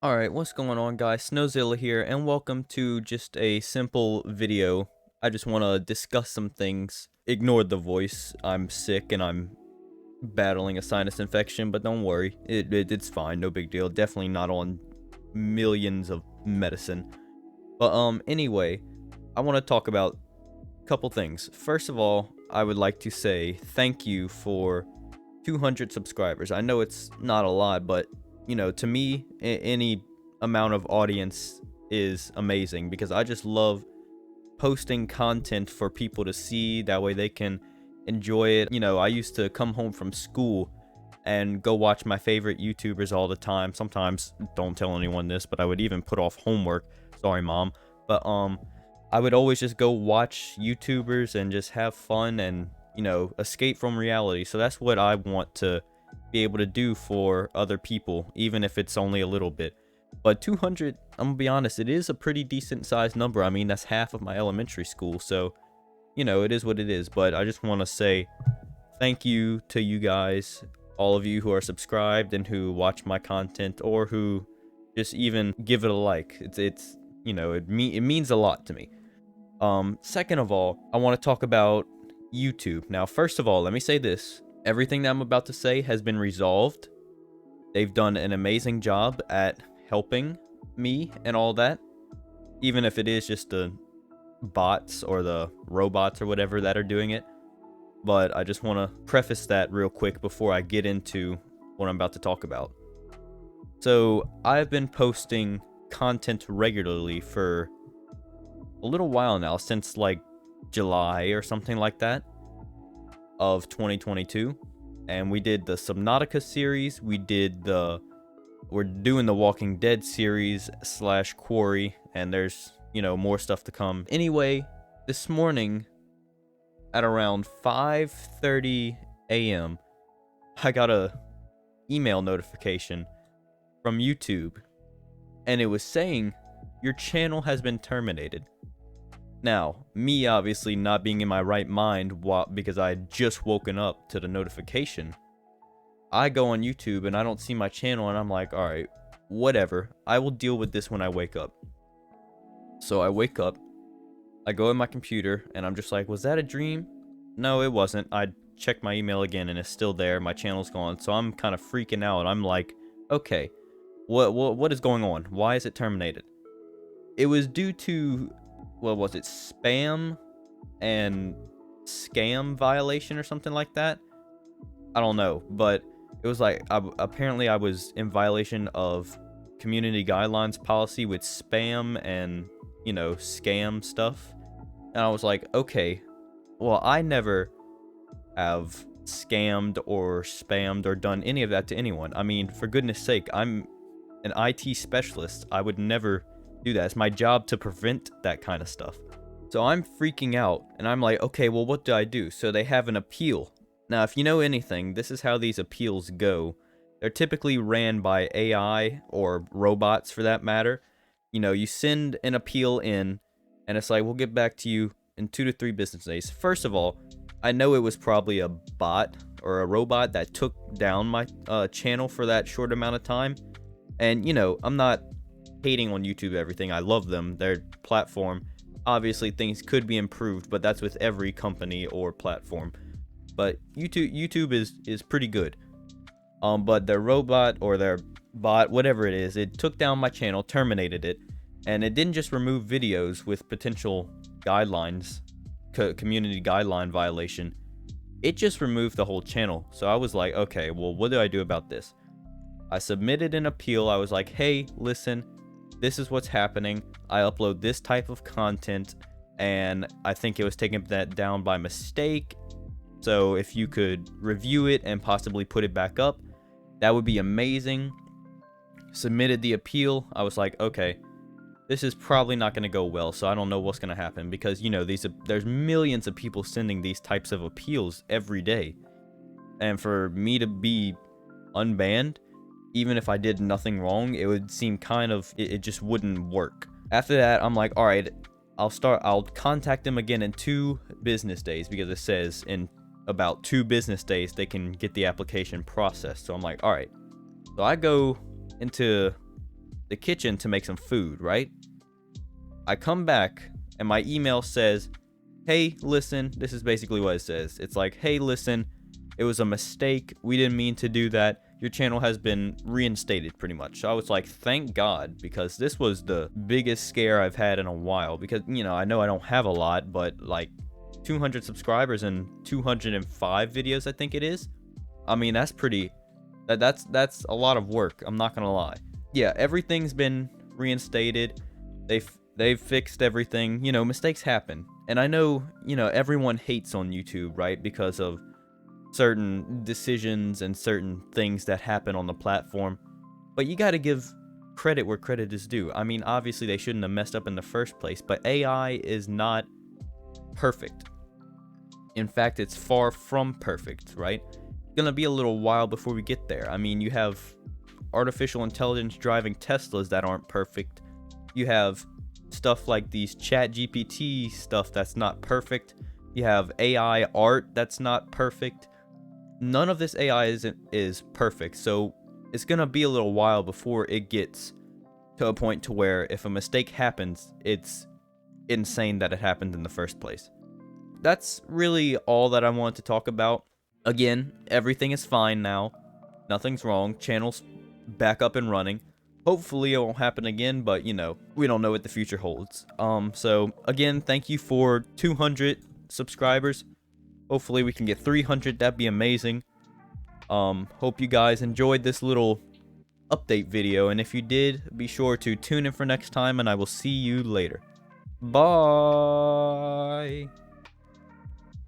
Alright, what's going on guys? Snowzilla here, and welcome to just a simple video. I just want to discuss some things. Ignore the voice. I'm sick and I'm battling a sinus infection, but don't worry. It's fine, no big deal. Definitely not on millions of medicine. But anyway, I want to talk about a couple things. First of all, I would like to say thank you for 200 subscribers. I know it's not a lot, but to me, any amount of audience is amazing because I just love posting content for people to see. That way they can enjoy it. I used to come home from school and go watch my favorite YouTubers all the time. Sometimes, don't tell anyone this, but I would even put off homework. Sorry, Mom. But I would always just go watch YouTubers and just have fun and escape from reality. So that's what I want to be able to do for other people, even if it's only a little bit. But 200, I'm gonna be honest, it is a pretty decent sized number. I mean, that's half of my elementary school, so it is what it is. But I just want to say thank you to you guys, all of you who are subscribed and who watch my content, or who just even give it a like. It means a lot to me. Second of all, I want to talk about YouTube. Now, first of all, let me say this. Everything that I'm about to say has been resolved. They've done an amazing job at helping me and all that. Even if it is just the bots or the robots or whatever that are doing it. But I just want to preface that real quick before I get into what I'm about to talk about. So, I've been posting content regularly for a little while now, since like July or something like that of 2022. And we did the Subnautica series, we're doing the Walking Dead series / Quarry, and there's more stuff to come. Anyway, this morning at around 5:30 a.m. I got a email notification from YouTube, and it was saying your channel has been terminated. Now, me obviously not being in my right mind because I had just woken up to the notification, I go on YouTube and I don't see my channel, and I'm like, alright, whatever. I will deal with this when I wake up. So I wake up, I go in my computer, and I'm just like, was that a dream? No, it wasn't. I checked my email again and it's still there. My channel's gone. So I'm kind of freaking out. I'm like, okay, what is going on? Why is it terminated? It was due to, what was it, spam and scam violation or something like that? I don't know, but it was like, apparently I was in violation of community guidelines policy with spam and, scam stuff. And I was like, okay, well, I never have scammed or spammed or done any of that to anyone. I mean, for goodness sake, I'm an IT specialist. I would never do that. It's my job to prevent that kind of stuff. So I'm freaking out, and I'm like, okay, well, what do I do? So they have an appeal. Now, if you know anything, this is how these appeals go. They're typically ran by AI or robots, for that matter. You send an appeal in, and it's like, we'll get back to you in 2 to 3 business days. First of all, I know it was probably a bot or a robot that took down my channel for that short amount of time. And, I'm not hating on YouTube everything. I love them. Their platform. Obviously, things could be improved, but that's with every company or platform. But YouTube is pretty good. But their robot or their bot, whatever it is, it took down my channel, terminated it, and it didn't just remove videos with potential guidelines, community guideline violation. It just removed the whole channel. So I was like, okay, well, what do I do about this? I submitted an appeal. I was like, hey, listen, this is what's happening. I upload this type of content, and I think it was taking that down by mistake. So if you could review it and possibly put it back up, that would be amazing. Submitted the appeal. I was like, okay, this is probably not going to go well, so I don't know what's going to happen, because there's millions of people sending these types of appeals every day. And for me to be unbanned, even if I did nothing wrong, it would seem it just wouldn't work. After that, I'm like, all right, I'll contact them again in 2 business days, because it says in about 2 business days they can get the application processed. So I'm like, all right. So I go into the kitchen to make some food, right? I come back and my email says, hey, listen, this is basically what it says. It's like, hey, listen, it was a mistake. We didn't mean to do that. Your channel has been reinstated, pretty much. So I was like, thank God, because this was the biggest scare I've had in a while. Because, you know I don't have a lot, but like 200 subscribers and 205 videos, I think it is. I mean, that's pretty, that's a lot of work. I'm not gonna lie. Yeah, everything's been reinstated. They've fixed everything. You know, mistakes happen. And I know, everyone hates on YouTube, right? Because of certain decisions and certain things that happen on the platform. But you got to give credit where credit is due. I mean, obviously they shouldn't have messed up in the first place, but AI is not perfect. In fact, it's far from perfect, right? It's gonna be a little while before we get there. I mean, you have artificial intelligence driving Teslas that aren't perfect. You have stuff like these chat GPT stuff that's not perfect. You have AI art that's not perfect. None of this AI is perfect, so it's gonna be a little while before it gets to a point to where if a mistake happens, it's insane that it happened in the first place. That's really all that I want to talk about. Again, everything is fine now. Nothing's wrong. Channel's back up and running. Hopefully it won't happen again, but we don't know what the future holds. So again, thank you for 200 subscribers. Hopefully we can get 300. That'd be amazing. Hope you guys enjoyed this little update video, and if you did, be sure to tune in for next time, and I will see you later. Bye.